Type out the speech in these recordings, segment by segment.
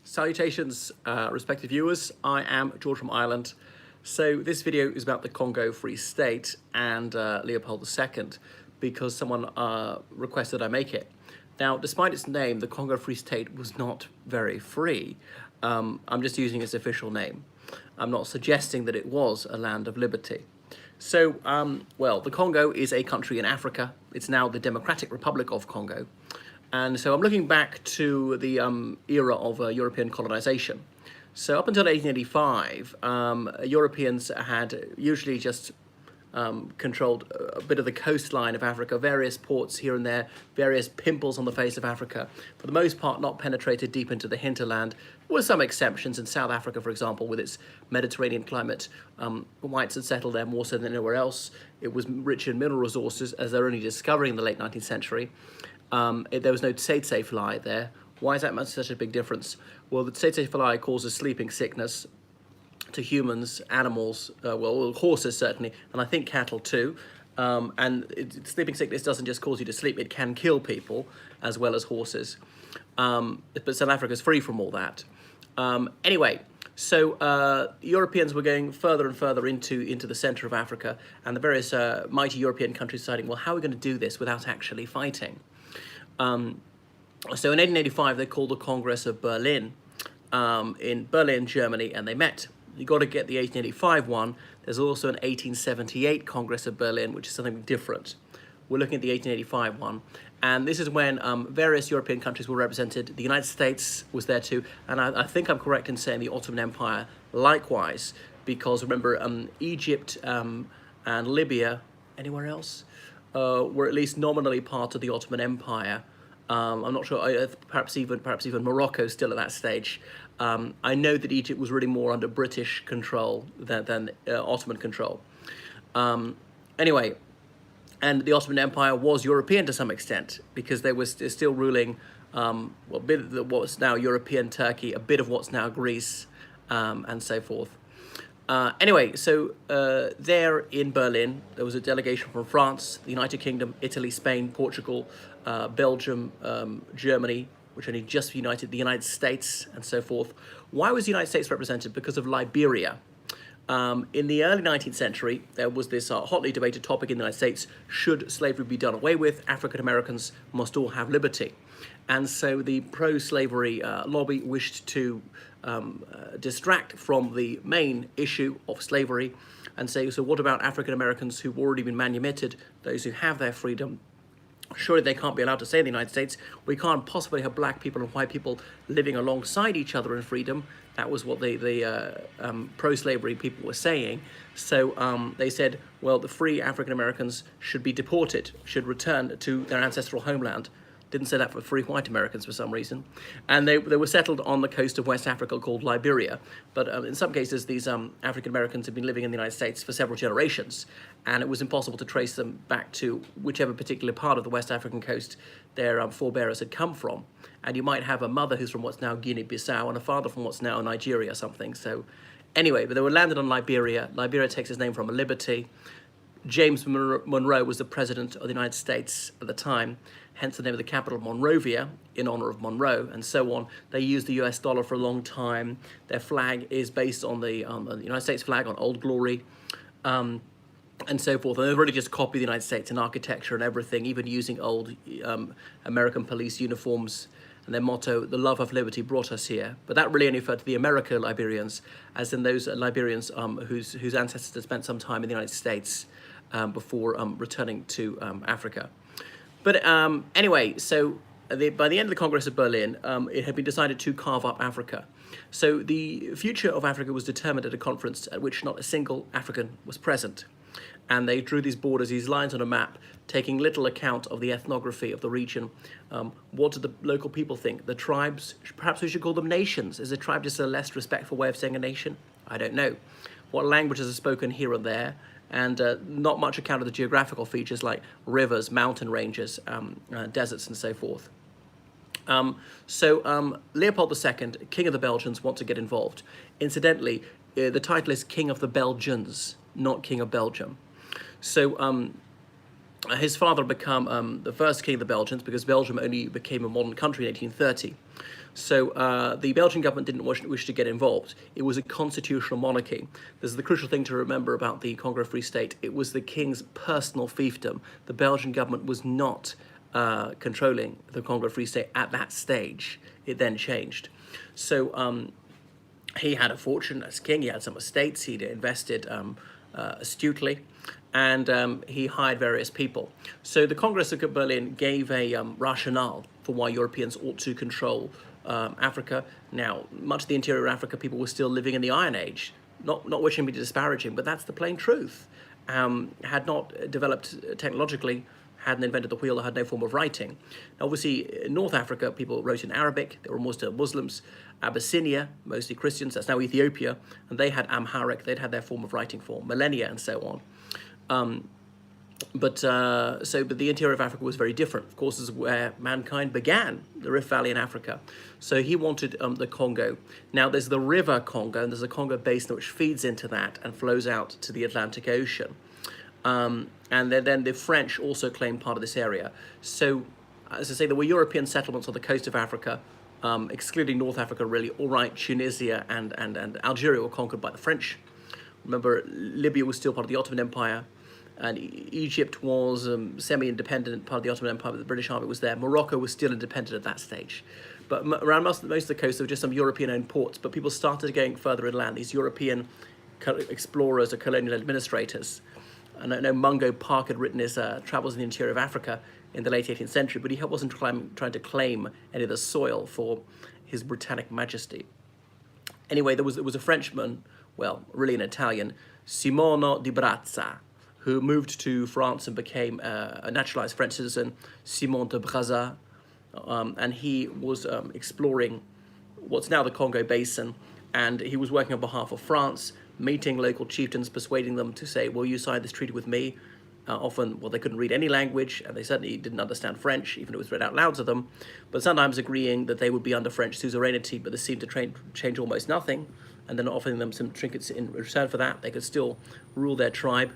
Salutations, respected viewers. I am George from Ireland. So this video is about the Congo Free State and Leopold II because someone requested I make it. Now, despite its name, the Congo Free State was not very free. I'm just using its official name. I'm not suggesting that it was a land of liberty. So, well, the Congo is a country in Africa. It's now the Democratic Republic of Congo. And so I'm looking back to the era of European colonization. So up until 1885, Europeans had usually just controlled a bit of the coastline of Africa, various ports here and there, various pimples on the face of Africa. For the most part, not penetrated deep into the hinterland, with some exceptions. In South Africa, for example, with its Mediterranean climate, whites had settled there more so than anywhere else. It was rich in mineral resources, as they're only discovering in the late 19th century. There was no tsetse fly there. Why is that such a big difference? Well, the tsetse fly causes sleeping sickness to humans, animals, well, horses certainly, and I think cattle too. Sleeping sickness doesn't just cause you to sleep, it can kill people as well as horses. But South Africa is free from all that. Anyway, so Europeans were going further and further into the center of Africa, and the various mighty European countries deciding, well, how are we going to do this without actually fighting? So in 1885, they called the Congress of Berlin in Berlin, Germany, and they met. You got to get the 1885 one. There's also an 1878 Congress of Berlin, which is something different. We're looking at the 1885 one. And this is when various European countries were represented. The United States was there too. And I think I'm correct in saying the Ottoman Empire likewise, because remember, Egypt and Libya, anywhere else, were at least nominally part of the Ottoman Empire. I'm not sure, perhaps even Morocco still at that stage. I know that Egypt was really more under British control than Ottoman control. Anyway, and the Ottoman Empire was European to some extent, because they were still ruling well, a bit of what's now European Turkey, a bit of what's now Greece, and so forth. Anyway, so there in Berlin, there was a delegation from France, the United Kingdom, Italy, Spain, Portugal, Belgium, Germany, which only just united, the United States, and so forth. Why was the United States represented? Because of Liberia. In the early 19th century, there was this hotly debated topic in the United States: should slavery be done away with? African Americans must all have liberty. And so the pro-slavery lobby wished to distract from the main issue of slavery and say, so what about African Americans who've already been manumitted, those who have their freedom? Surely they can't be allowed to stay in the United States. We can't possibly have black people and white people living alongside each other in freedom. That was what the pro-slavery people were saying. So they said, well, the free African Americans should be deported, should return to their ancestral homeland. Didn't say that for free white Americans for some reason. And they were settled on the coast of West Africa called Liberia. But in some cases, these African Americans had been living in the United States for several generations, and it was impossible to trace them back to whichever particular part of the West African coast their forebearers had come from. And you might have a mother who's from what's now Guinea-Bissau and a father from what's now Nigeria or something. So anyway, but they were landed on Liberia. Liberia takes its name from a liberty. James Monroe was the president of the United States at the time, hence the name of the capital, Monrovia, in honor of Monroe, and so on. They used the US dollar for a long time. Their flag is based on the United States flag, on Old Glory, and so forth. And they really just copied the United States in architecture and everything, even using old American police uniforms. And their motto, the love of liberty brought us here. But that really only referred to the Liberians, as in those Liberians whose ancestors had spent some time in the United States before returning to Africa. But anyway, so by the end of the Congress of Berlin, it had been decided to carve up Africa. So the future of Africa was determined at a conference at which not a single African was present. And they drew these borders, these lines on a map, taking little account of the ethnography of the region. What do the local people think? The tribes, perhaps we should call them nations. Is a tribe just a less respectful way of saying a nation? I don't know. What languages are spoken here and there? And not much account of the geographical features like rivers, mountain ranges, deserts, and so forth. Leopold II, King of the Belgians, want to get involved. Incidentally, the title is King of the Belgians, not King of Belgium. So His father became the first king of the Belgians, because Belgium only became a modern country in 1830. So the Belgian government didn't wish to get involved. It was a constitutional monarchy. This is the crucial thing to remember about the Congo Free State. It was the king's personal fiefdom. The Belgian government was not controlling the Congo Free State at that stage. It then changed. So he had a fortune as king. He had some estates. He'd invested astutely, and he hired various people. So the Congress of Berlin gave a rationale for why Europeans ought to control Africa. Now, much of the interior of Africa, people were still living in the Iron Age. Not wishing to be disparaging, but that's the plain truth. Had not developed technologically, hadn't invented the wheel, or had no form of writing. Now, obviously, in North Africa, people wrote in Arabic. They were almost Muslims. Abyssinia, mostly Christians, that's now Ethiopia, and they had Amharic. They'd had their form of writing for millennia and so on. But the interior of Africa was very different. Of course, this is where mankind began, the Rift Valley in Africa. So he wanted the Congo. Now, there's the river Congo, and there's a Congo basin which feeds into that and flows out to the Atlantic Ocean. And then the French also claimed part of this area. So, as I say, there were European settlements on the coast of Africa, excluding North Africa, really. All right, Tunisia and Algeria were conquered by the French. Remember, Libya was still part of the Ottoman Empire, and Egypt was semi-independent, part of the Ottoman Empire, but the British Army was there. Morocco was still independent at that stage. But around most of the coast, there were just some European-owned ports, but people started going further inland, these European explorers or colonial administrators. And I know Mungo Park had written his Travels in the Interior of Africa in the late 18th century, but he wasn't trying to claim any of the soil for His Britannic Majesty. Anyway, there was a Frenchman, well, really an Italian, Simono di Brazza, who moved to France and became a naturalized French citizen, Simon de Brazza, and he was exploring what's now the Congo Basin, and he was working on behalf of France, meeting local chieftains, persuading them to say, will you sign this treaty with me? Often, well, they couldn't read any language, and they certainly didn't understand French, even if it was read out loud to them, but sometimes agreeing that they would be under French suzerainty, but this seemed to change almost nothing, and then offering them some trinkets in return for that. They could still rule their tribe.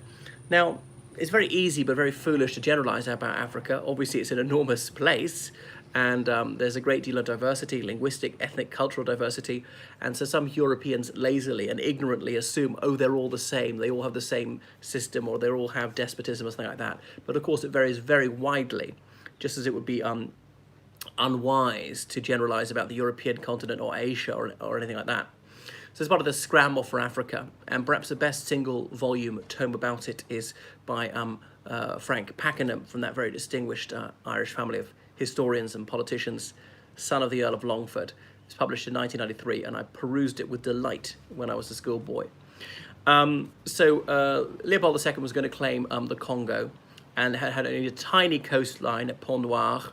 Now, it's very easy but very foolish to generalize about Africa. Obviously, it's an enormous place, and there's a great deal of diversity, linguistic, ethnic, cultural diversity, and so some Europeans lazily and ignorantly assume, oh, they're all the same, they all have the same system, or they all have despotism or something like that. But of course, it varies very widely, just as it would be unwise to generalize about the European continent or Asia or anything like that. So it's part of the scramble for Africa, and perhaps the best single volume tome about it is by Frank Pakenham, from that very distinguished Irish family of historians and politicians, son of the Earl of Longford. It's published in 1993, and I perused it with delight when I was a schoolboy. Leopold II was going to claim the Congo, and had only a tiny coastline at Pont Noir,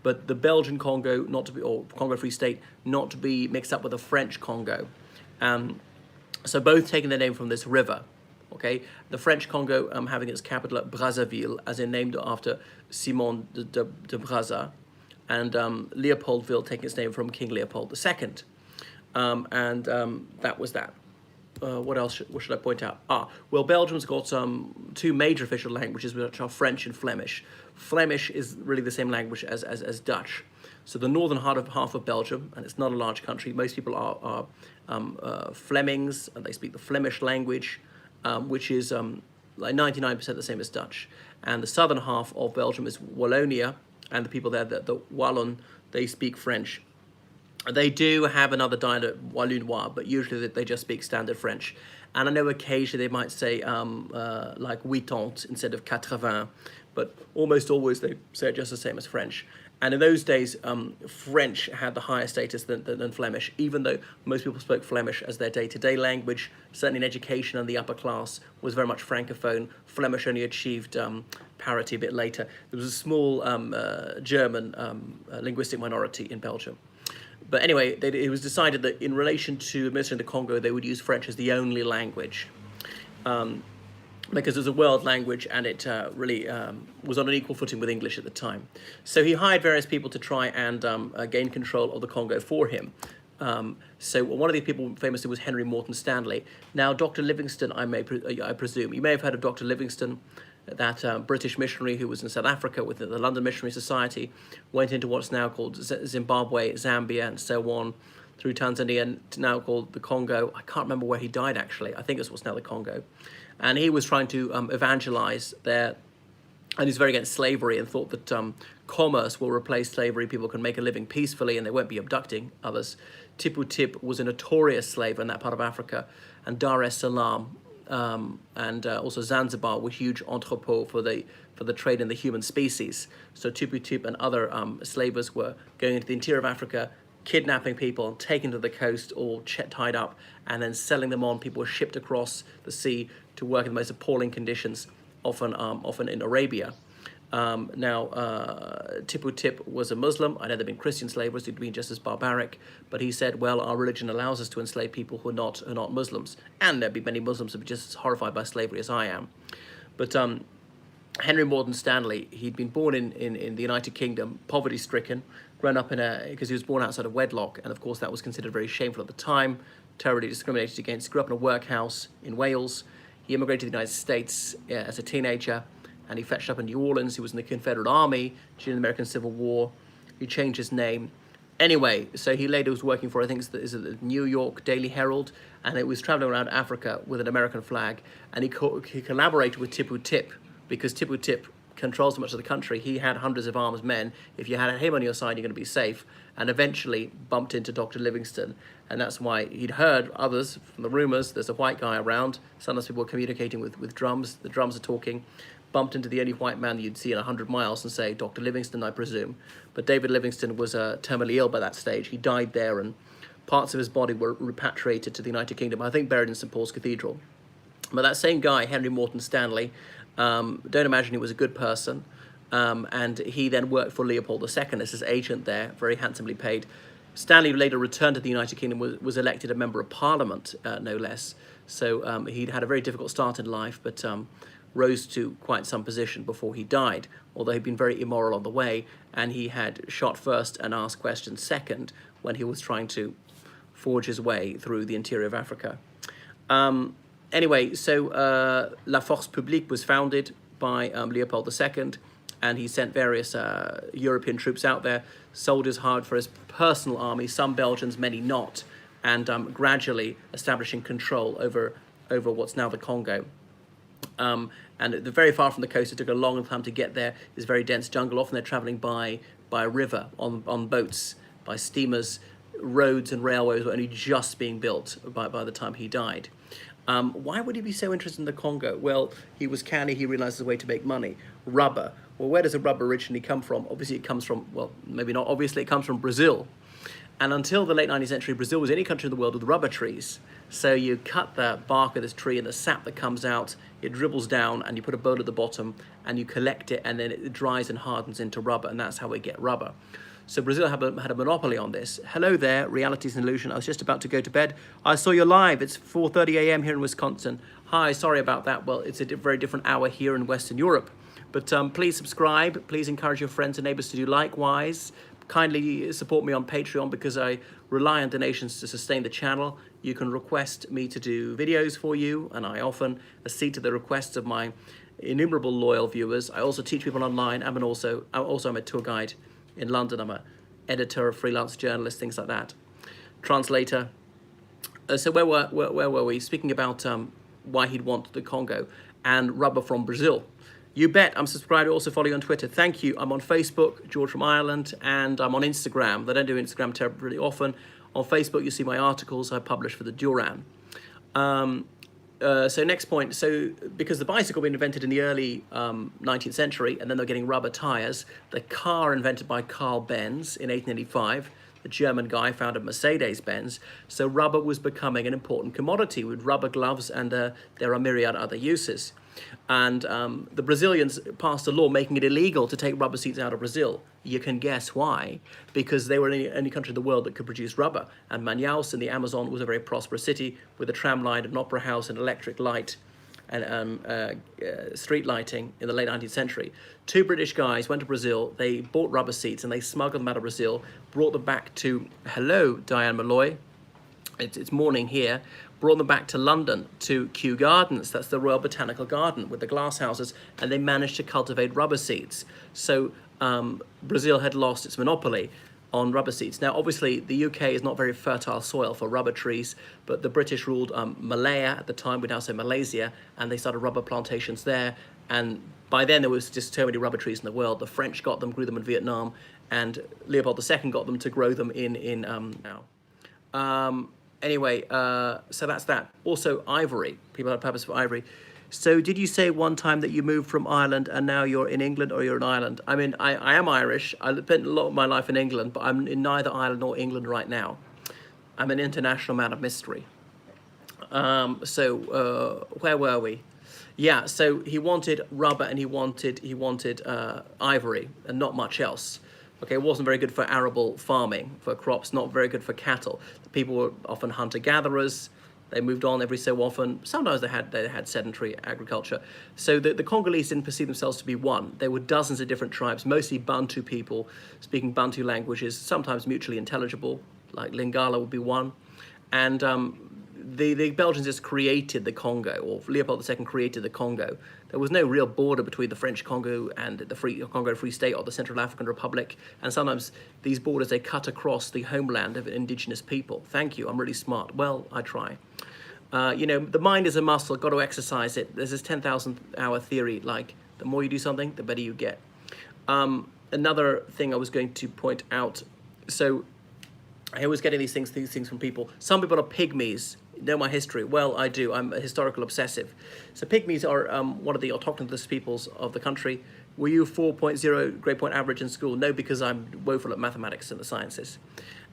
but the Belgian Congo, or Congo Free State, not to be mixed up with the French Congo. So both taking their name from this river. Okay, the French Congo having its capital at Brazzaville, as in named after Simon de Brazza, and Leopoldville taking its name from King Leopold II. That was that. What else should I point out? Well, Belgium's got two major official languages, which are French and Flemish. Flemish is really the same language as Dutch. So the northern half of Belgium, and it's not a large country, most people are Flemings, and they speak the Flemish language, which is like 99% the same as Dutch. And the southern half of Belgium is Wallonia, and the people there, the Wallon, they speak French. They do have another dialect, Wallonois, but usually they just speak standard French. And I know occasionally they might say like 80 instead of 80, but almost always they say it just the same as French. And in those days, French had the higher status than Flemish, even though most people spoke Flemish as their day-to-day language. Certainly in education and the upper class was very much Francophone. Flemish only achieved parity a bit later. There was a small German linguistic minority in Belgium. But anyway, it was decided that in relation to administering the Congo, they would use French as the only language. Because it was a world language, and it really was on an equal footing with English at the time. So he hired various people to try and gain control of the Congo for him. So one of these people famously was Henry Morton Stanley. Now, Dr. Livingstone, I presume, you may have heard of Dr. Livingstone. that British missionary who was in South Africa with the London Missionary Society, went into what's now called Zimbabwe, Zambia, and so on, through Tanzania, and now called the Congo. I can't remember where he died, actually. I think it's what's now the Congo. And he was trying to evangelize there, and he's very against slavery and thought that commerce will replace slavery. People can make a living peacefully and they won't be abducting others. Tipu Tip was a notorious slave in that part of Africa, and Dar es Salaam and also Zanzibar were huge entrepôts for the trade in the human species. So Tipu Tip and other slavers were going into the interior of Africa, kidnapping people, taken to the coast, all tied up, and then selling them on. People were shipped across the sea to work in the most appalling conditions, often in Arabia. Tipu Tip was a Muslim. I know there have been Christian slavers who'd been just as barbaric, but he said, well, our religion allows us to enslave people who are not Muslims. And there'd be many Muslims who'd be just as horrified by slavery as I am. But Henry Morton Stanley, he'd been born in the United Kingdom, poverty-stricken, grown up because he was born outside of wedlock, and of course that was considered very shameful at the time, terribly discriminated against. Grew up in a workhouse in Wales. He immigrated to the United States as a teenager, and he fetched up in New Orleans. He was in the Confederate Army during the American Civil War. He changed his name. Anyway, so he later was working for, I think it's the New York Daily Herald, and it was traveling around Africa with an American flag, and he collaborated with Tipu Tip, because Tipu Tip controls so much of the country. He had hundreds of armed men. If you had him on your side, you're going to be safe. And eventually bumped into Dr. Livingstone, and that's why he'd heard others from the rumors. There's a white guy around. Sometimes people were communicating with drums. The drums are talking. Bumped into the only white man that you'd see in 100 miles and say, Dr. Livingstone, I presume. But David Livingstone was terminally ill by that stage. He died there, and parts of his body were repatriated to the United Kingdom, I think buried in St. Paul's Cathedral. But that same guy, Henry Morton Stanley, don't imagine he was a good person, and he then worked for Leopold II as his agent there, very handsomely paid. Stanley later returned to the United Kingdom, was elected a member of Parliament, no less. So he'd had a very difficult start in life, but rose to quite some position before he died, although he'd been very immoral on the way, and he had shot first and asked questions second when he was trying to forge his way through the interior of Africa. Anyway, so La Force Publique was founded by Leopold II, and he sent various European troops out there, soldiers hired for his personal army, some Belgians, many not, and gradually establishing control over what's now the Congo. And they're very far from the coast. It took a long time to get there. It's very dense jungle. Often they're traveling by a river, on boats, by steamers. Roads and railways were only just being built by the time he died. Why would he be so interested in the Congo? Well, he was canny. He realized there's a way to make money. Rubber. Well, where does the rubber originally come from? Obviously, it comes from, well, maybe not obviously, it comes from Brazil. And until the late 19th century, Brazil was the only country in the world with rubber trees. So you cut the bark of this tree and the sap that comes out, it dribbles down, and you put a bowl at the bottom, and you collect it, and then it dries and hardens into rubber, and that's how we get rubber. So Brazil had a monopoly on this. Hello there, Reality's an Illusion. I was just about to go to bed. I saw you live. It's 4:30 a.m. here in Wisconsin. Hi, sorry about that. Well, it's a very different hour here in Western Europe. But please subscribe. Please encourage your friends and neighbors to do likewise. Kindly support me on Patreon because I rely on donations to sustain the channel. You can request me to do videos for you, and I often accede to the requests of my innumerable loyal viewers. I also teach people online. I'm a tour guide in London. I'm an editor, a freelance journalist, things like that. Translator. So where were we? Speaking about why he'd want the Congo and rubber from Brazil. You bet. I'm subscribed. I also follow you on Twitter. Thank you. I'm on Facebook, George from Ireland, and I'm on Instagram. They don't do Instagram terribly often. On Facebook, you see my articles I publish for the Duran. So next point. So because the bicycle been invented in the early 19th century, and then they're getting rubber tires, the car invented by Carl Benz in 1885, the German guy founded Mercedes-Benz. So rubber was becoming an important commodity with rubber gloves, and there are myriad other uses. And the Brazilians passed a law making it illegal to take rubber seeds out of Brazil. You can guess why. Because they were the only country in the world that could produce rubber. And Manaus in the Amazon was a very prosperous city with a tram line, an opera house, and electric light and street lighting in the late 19th century. Two British guys went to Brazil. They bought rubber seeds and they smuggled them out of Brazil, brought them back to, hello, Diane Malloy. It's morning here, brought them back to London, to Kew Gardens. That's the Royal Botanical Garden with the glass houses, and they managed to cultivate rubber seeds. So Brazil had lost its monopoly on rubber seeds. Now, obviously, the UK is not very fertile soil for rubber trees, but the British ruled Malaya at the time, we now say Malaysia, and they started rubber plantations there. And by then, there was just so many rubber trees in the world. The French got them, grew them in Vietnam, and Leopold II got them to grow them in now. Anyway, so that's that. Also, ivory. People have purpose for ivory. So did you say one time that you moved from Ireland and now you're in England, or you're in Ireland? I mean, I am Irish. I spent a lot of my life in England, but I'm in neither Ireland nor England right now. I'm an international man of mystery. Where were we? Yeah, so he wanted rubber and he wanted ivory and not much else. Okay, it wasn't very good for arable farming, for crops, not very good for cattle. The people were often hunter-gatherers. They moved on every so often. Sometimes they had sedentary agriculture. So the Congolese didn't perceive themselves to be one. There were dozens of different tribes, mostly Bantu people, speaking Bantu languages, sometimes mutually intelligible, like Lingala would be one. And the Belgians just created the Congo, or Leopold II created the Congo. There was no real border between the French Congo and the Congo Free State or the Central African Republic. And sometimes these borders, they cut across the homeland of indigenous people. Thank you, I'm really smart. Well, I try. The mind is a muscle, got to exercise it. There's this 10,000 hour theory, like the more you do something, the better you get. Another thing I was going to point out, so I always getting these things from people. Some people are pygmies. Know my history? Well, I do. I'm a historical obsessive. So pygmies are one of the autochthonous peoples of the country. Were you 4.0 grade point average in school? No, because I'm woeful at mathematics and the sciences.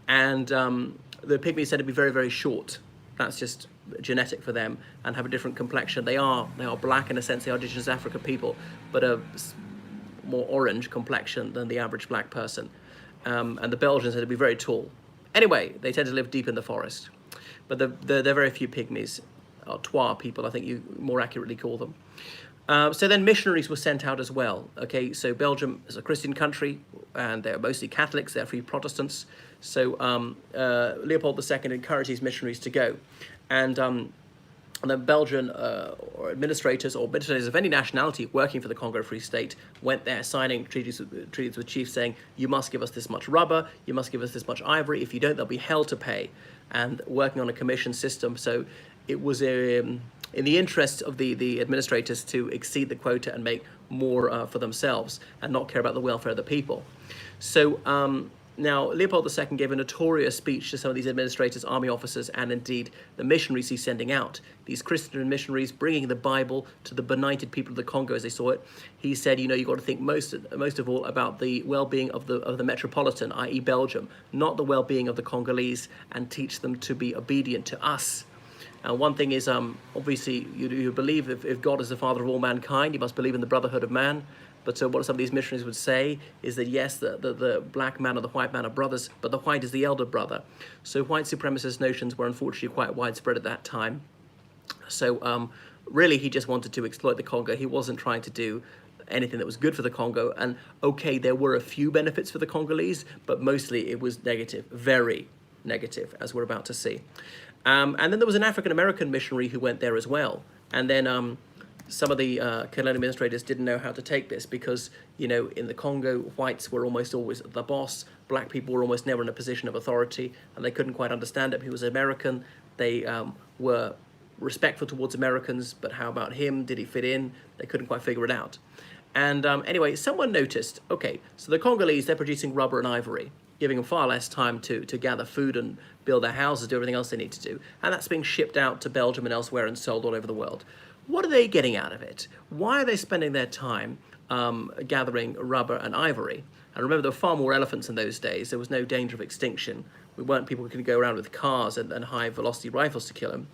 And the pygmies tend to be very, very short. That's just genetic for them, and have a different complexion. They are black in a sense. They are indigenous African people, but a more orange complexion than the average black person. And the Belgians tend to be very tall. Anyway, they tend to live deep in the forest. But there are very few pygmies, or Twa people, I think you more accurately call them. So then missionaries were sent out as well. Okay, so Belgium is a Christian country, and they're mostly Catholics, they're free Protestants. So Leopold II encouraged these missionaries to go. And the Belgian or administrators of any nationality working for the Congo Free State went there signing treaties with chiefs saying, you must give us this much rubber, you must give us this much ivory. If you don't, there'll be hell to pay. And working on a commission system. So it was in the interest of the administrators to exceed the quota and make more for themselves and not care about the welfare of the people. So now Leopold II gave a notorious speech to some of these administrators, army officers, and indeed the missionaries he's sending out. These Christian missionaries bringing the Bible to the benighted people of the Congo as they saw it. He said, you've got to think most of all about the well-being of the metropolitan, i.e. Belgium, not the well-being of the Congolese, and teach them to be obedient to us. And one thing is, obviously, you believe if God is the father of all mankind, you must believe in the brotherhood of man. But so what some of these missionaries would say is that, yes, the black man and the white man are brothers, but the white is the elder brother. So white supremacist notions were unfortunately quite widespread at that time. So really, he just wanted to exploit the Congo. He wasn't trying to do anything that was good for the Congo. And okay, there were a few benefits for the Congolese, but mostly it was negative, very negative, as we're about to see. And then there was an African-American missionary who went there as well. And then some of the colonial administrators didn't know how to take this because, in the Congo, whites were almost always the boss. Black people were almost never in a position of authority, and they couldn't quite understand it. He was American. They were respectful towards Americans, but how about him? Did he fit in? They couldn't quite figure it out. And anyway, someone noticed, okay, so the Congolese, they're producing rubber and ivory, giving them far less time to gather food and build their houses, do everything else they need to do. And that's being shipped out to Belgium and elsewhere and sold all over the world. What are they getting out of it? Why are they spending their time gathering rubber and ivory? And remember, there were far more elephants in those days. There was no danger of extinction. People could go around with cars and high-velocity rifles to kill them.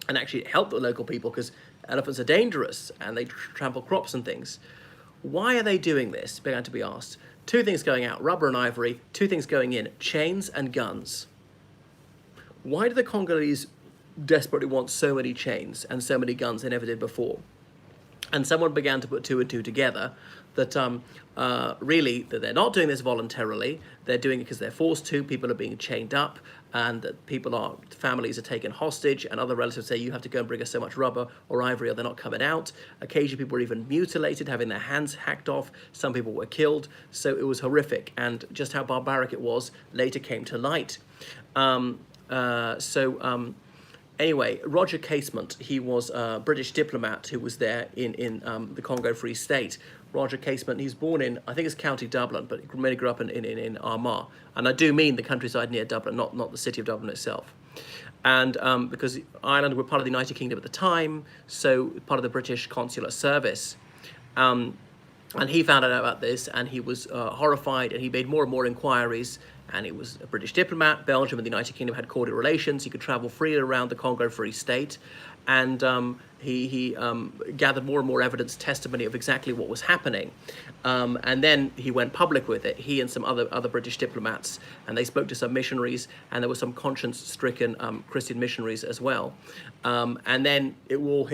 And actually help the local people because elephants are dangerous and they trample crops and things. Why are they doing this? Began to be asked. Two things going out, rubber and ivory. Two things going in, chains and guns. Why do the Congolese desperately want so many chains and so many guns they never did before? And someone began to put two and two together, that really that they're not doing this voluntarily. They're doing it because they're forced to. People are being chained up, and that families are taken hostage, and other relatives say, you have to go and bring us so much rubber or ivory or they're not coming out. Occasionally people were even mutilated, having their hands hacked off. Some people were killed. So it was horrific, and just how barbaric it was later came to light. Anyway, Roger Casement, he was a British diplomat who was there in the Congo Free State. Roger Casement, he was born in, I think it's County Dublin, but he mainly grew up in Armagh. And I do mean the countryside near Dublin, not the city of Dublin itself. And because Ireland were part of the United Kingdom at the time, so part of the British consular service. And he found out about this, and he was horrified, and he made more and more inquiries. And he was a British diplomat. Belgium and the United Kingdom had cordial relations. He could travel freely around the Congo Free State. And he gathered more and more evidence, testimony of exactly what was happening. And then he went public with it, he and some other British diplomats. And they spoke to some missionaries, and there were some conscience-stricken Christian missionaries as well. And then it all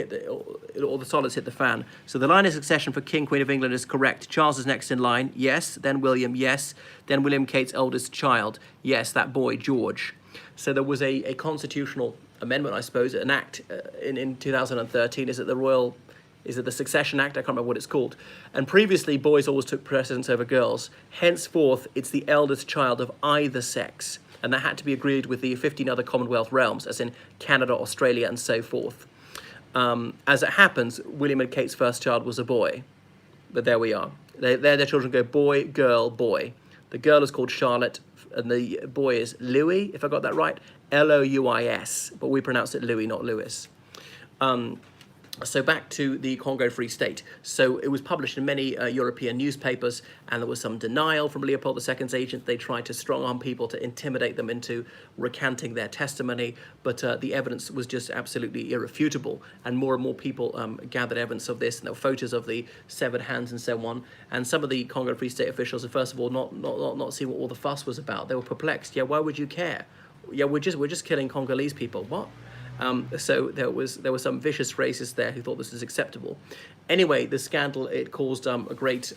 all the solids hit the fan. So the line of succession for King, Queen of England is correct. Charles is next in line, yes. Then William, yes. Then William Kate's eldest child, yes, that boy, George. So there was a constitutional amendment, I suppose, an act in 2013. Is it the Succession Act? I can't remember what it's called. And previously, boys always took precedence over girls. Henceforth, it's the eldest child of either sex. And that had to be agreed with the 15 other Commonwealth realms, as in Canada, Australia, and so forth. As it happens, William and Kate's first child was a boy. But there we are. Their children go boy, girl, boy. The girl is called Charlotte, and the boy is Louis, if I got that right, Louis, but we pronounce it Louis, not Louis. So back to the Congo Free State. So it was published in many European newspapers, and there was some denial from Leopold II's agent. They tried to strong-arm people to intimidate them into recanting their testimony, but the evidence was just absolutely irrefutable, and more people gathered evidence of this, and there were photos of the severed hands and so on. And some of the Congo Free State officials had first of all not seen what all the fuss was about. They were perplexed. Yeah, why would you care? Yeah, we're just killing Congolese people. What? So there were some vicious racists there who thought this was acceptable. Anyway, the scandal, it caused a great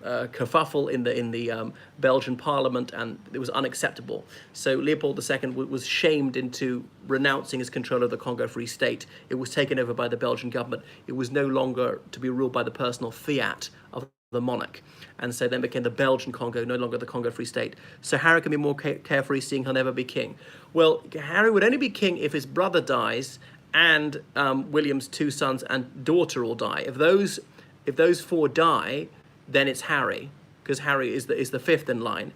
kerfuffle in the Belgian parliament, and it was unacceptable. So Leopold II was shamed into renouncing his control of the Congo Free State. It was taken over by the Belgian government. It was no longer to be ruled by the personal fiat of the monarch, and so then became the Belgian Congo, no longer the Congo Free State. So Harry can be more carefree, seeing he'll never be king. Well, Harry would only be king if his brother dies and William's two sons and daughter all die. If those four die, then it's Harry, because Harry is the fifth in line.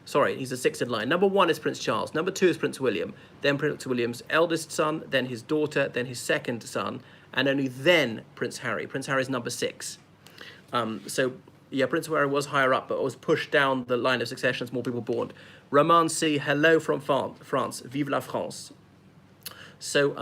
Sorry, he's the sixth in line. Number one is Prince Charles. Number two is Prince William. Then Prince William's eldest son, then his daughter, then his second son, and only then Prince Harry. Prince Harry is number six. So, yeah, Prince Harry was higher up, but was pushed down the line of succession as more people born. Roman C, hello from France. Vive la France. So,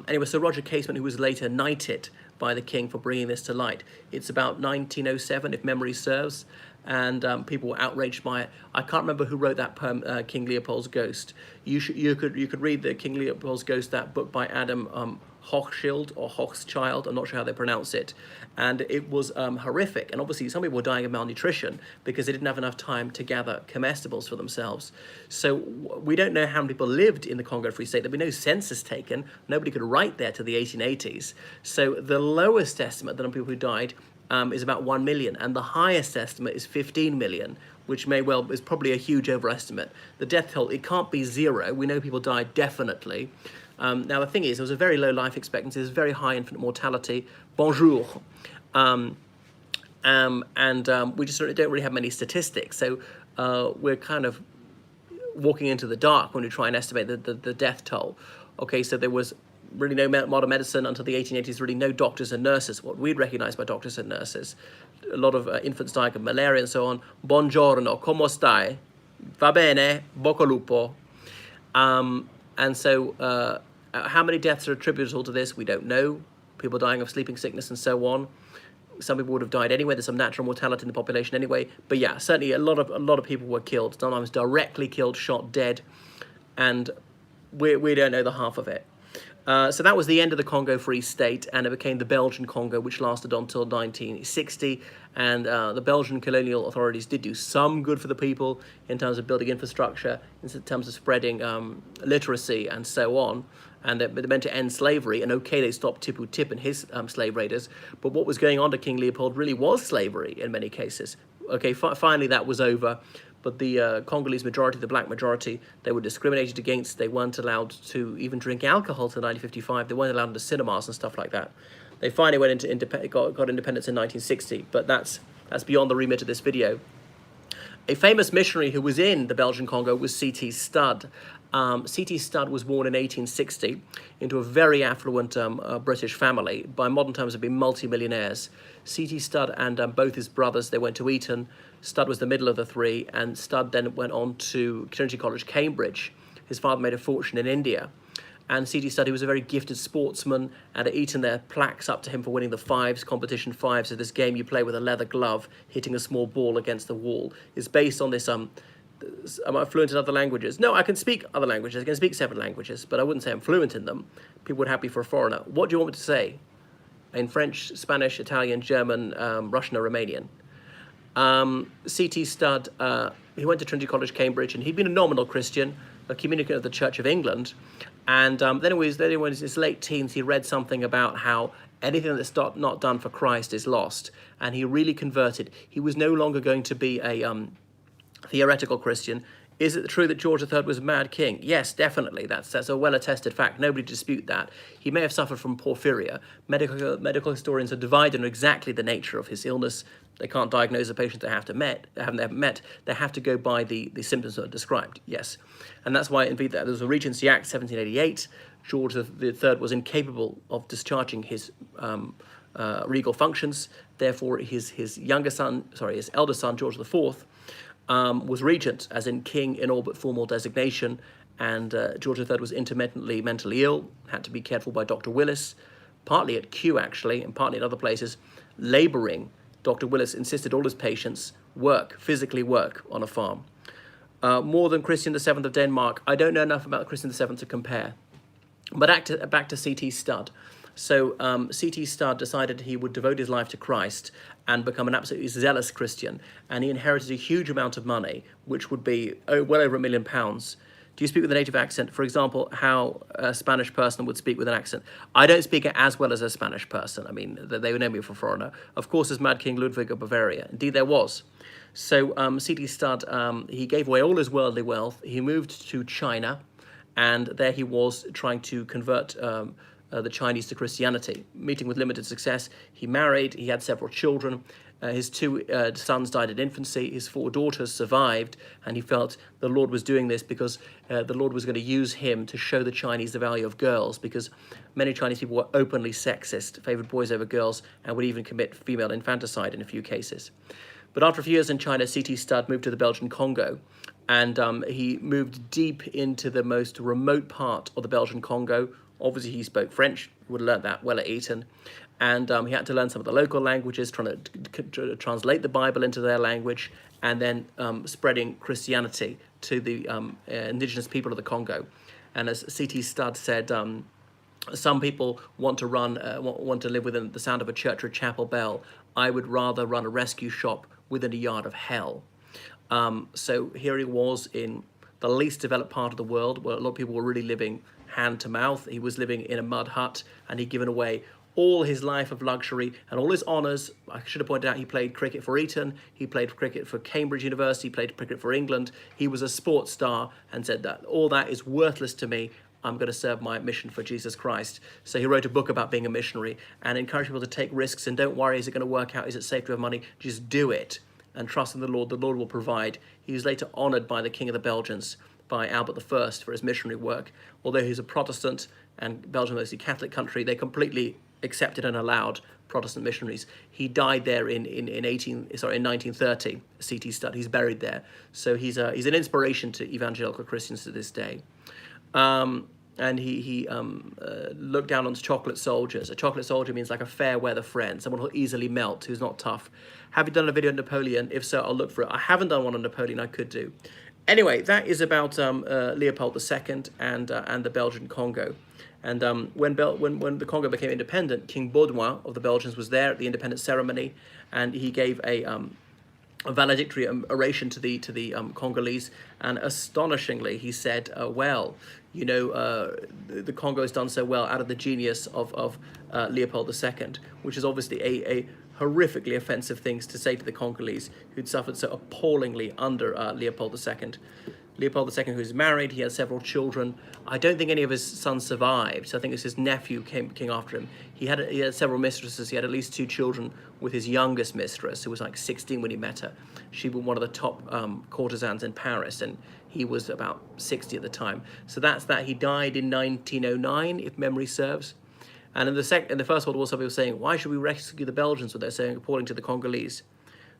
anyway, so Roger Casement, who was later knighted by the king for bringing this to light. It's about 1907, if memory serves, and people were outraged by it. I can't remember who wrote that poem, King Leopold's Ghost. You could read the King Leopold's Ghost, that book by Adam Hochschild or Hochschild, I'm not sure how they pronounce it, and it was horrific. And obviously some people were dying of malnutrition because they didn't have enough time to gather comestibles for themselves. So we don't know how many people lived in the Congo Free State. There'd be no census taken. Nobody could write there to the 1880s. So the lowest estimate, the number of people who died, is about 1 million, and the highest estimate is 15 million, which is probably a huge overestimate. The death toll, it can't be zero. We know people died definitely. Now the thing is, there was a very low life expectancy, there's very high infant mortality. Bonjour. We just don't really have many statistics, so we're kind of walking into the dark when we try and estimate the death toll. Okay, so there was really no modern medicine until the 1880s, really no doctors and nurses, what we'd recognize by doctors and nurses. A lot of infants dying of malaria and so on. Buongiorno, come stai? Va bene, bocca lupo. And so how many deaths are attributable to this, we don't know. People dying of sleeping sickness and so on. Some people would have died anyway. There's some natural mortality in the population anyway. But yeah, certainly a lot of people were killed, sometimes directly killed, shot dead, and we don't know the half of it. So that was the end of the Congo Free State, and it became the Belgian Congo, which lasted until 1960. And the Belgian colonial authorities did do some good for the people in terms of building infrastructure, in terms of spreading literacy and so on. And they meant to end slavery. And okay, they stopped Tipu Tip and his slave raiders. But what was going on to King Leopold really was slavery in many cases. Okay, finally that was over. But the Congolese majority, the black majority, they were discriminated against. They weren't allowed to even drink alcohol until 1955. They weren't allowed into cinemas and stuff like that. They finally went into got independence in 1960, but that's beyond the remit of this video. A famous missionary who was in the Belgian Congo was C.T. Studd. C.T. Studd was born in 1860 into a very affluent British family. By modern terms, have been multi-millionaires. C.T. Studd and both his brothers, they went to Eton. Studd was the middle of the three, and Studd then went on to Trinity College, Cambridge. His father made a fortune in India. And C.T. Studd, he was a very gifted sportsman, and at Eton there are plaques up to him for winning the fives, competition fives. So this game you play with a leather glove, hitting a small ball against the wall. It's based on this, am I fluent in other languages? No, I can speak other languages. I can speak 7 languages, but I wouldn't say I'm fluent in them. People would have me for a foreigner. What do you want me to say? In French, Spanish, Italian, German, Russian, or Romanian? C.T. Studd, he went to Trinity College, Cambridge, and he'd been a nominal Christian, a communicant of the Church of England. And then when he was in his late teens, he read something about how anything that's not done for Christ is lost. And he really converted. He was no longer going to be a theoretical Christian. Is it true that George III was a mad king? Yes, definitely. That's a well-attested fact. Nobody dispute that. He may have suffered from porphyria. Medical historians are divided on exactly the nature of his illness. They can't diagnose a patient they haven't met. They have to go by the symptoms that are described, yes. And that's why, indeed, there was a Regency Act 1788. George III was incapable of discharging his regal functions. Therefore, his eldest son, George IV, was regent, as in king in all but formal designation, and George III was intermittently mentally ill, had to be cared for by Dr. Willis, partly at Kew actually, and partly at other places, labouring. Dr. Willis insisted all his patients physically work on a farm. More than Christian VII of Denmark, I don't know enough about Christian VII to compare. But back to C.T. Studd. So C.T. Studd decided he would devote his life to Christ and become an absolutely zealous Christian. And he inherited a huge amount of money, which would be well over £1 million. Do you speak with a native accent? For example, how a Spanish person would speak with an accent. I don't speak it as well as a Spanish person. I mean, they would know me for a foreigner. Of course, there's Mad King Ludwig of Bavaria. Indeed, there was. So C.T. Studd, he gave away all his worldly wealth. He moved to China, and there he was trying to convert the Chinese to Christianity. Meeting with limited success, he married, he had several children. His 2 sons died in infancy, his 4 daughters survived, and he felt the Lord was doing this because the Lord was going to use him to show the Chinese the value of girls, because many Chinese people were openly sexist, favoured boys over girls, and would even commit female infanticide in a few cases. But after a few years in China, C.T. Studd moved to the Belgian Congo, and he moved deep into the most remote part of the Belgian Congo. Obviously, he spoke French, would have learnt that well at Eton, and he had to learn some of the local languages, trying to translate the Bible into their language, and then spreading Christianity to the indigenous people of the Congo. And as C.T. Studd said, some people want to live within the sound of a church or a chapel bell. I would rather run a rescue shop within a yard of hell. So here he was in the least developed part of the world, where a lot of people were really living hand to mouth. He was living in a mud hut, and he'd given away all his life of luxury and all his honours. I should have pointed out he played cricket for Eton, he played cricket for Cambridge University, he played cricket for England. He was a sports star and said that all that is worthless to me. I'm going to serve my mission for Jesus Christ. So he wrote a book about being a missionary and encouraged people to take risks and don't worry, is it going to work out? Is it safe to have money? Just do it and trust in the Lord. The Lord will provide. He was later honoured by the King of the Belgians, by Albert I, for his missionary work. Although he's a Protestant and Belgium is a Catholic country, they completely accepted and allowed Protestant missionaries. He died there in 1930, C.T. Studd. He's buried there. So he's an inspiration to evangelical Christians to this day. And he looked down on chocolate soldiers. A chocolate soldier means like a fair weather friend, someone who'll easily melt, who's not tough. Have you done a video on Napoleon? If so, I'll look for it. I haven't done one on Napoleon, I could do. Anyway, that is about Leopold II and the Belgian Congo. And when the Congo became independent, King Baudouin of the Belgians was there at the independence ceremony, and he gave a valedictory oration to the Congolese, and astonishingly he said, well, you know, the Congo has done so well out of the genius of Leopold II, which is obviously a horrifically offensive things to say to the Congolese, who'd suffered so appallingly under Leopold II. Leopold II, who's married, he had several children. I don't think any of his sons survived, so I think it's his nephew came after him. He had several mistresses. He had at least 2 children with his youngest mistress, who was like 16 when he met her. She was one of the top courtesans in Paris, and he was about 60 at the time. So that's that. He died in 1909, if memory serves. And in the First World War, some people were saying, why should we rescue the Belgians? What they're saying, according to the Congolese.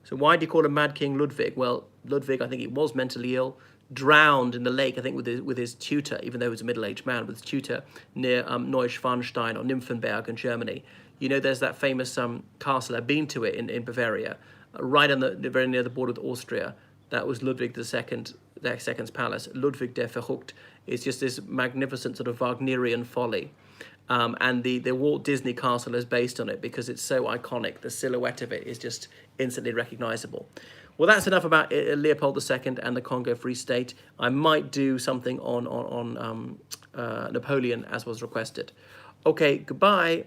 So why do you call him Mad King Ludwig? Well, Ludwig, I think he was mentally ill, drowned in the lake, I think with his tutor, even though he was a middle-aged man, with his tutor near Neuschwanstein or Nymphenberg in Germany. You know, there's that famous castle, I've been to it in Bavaria, right on very near the border with Austria. That was Ludwig II's palace. Ludwig der Verrückt is just this magnificent sort of Wagnerian folly. And the Walt Disney castle is based on it because it's so iconic. The silhouette of it is just instantly recognizable. Well, that's enough about Leopold II and the Congo Free State. I might do something on Napoleon as was requested. Okay, goodbye.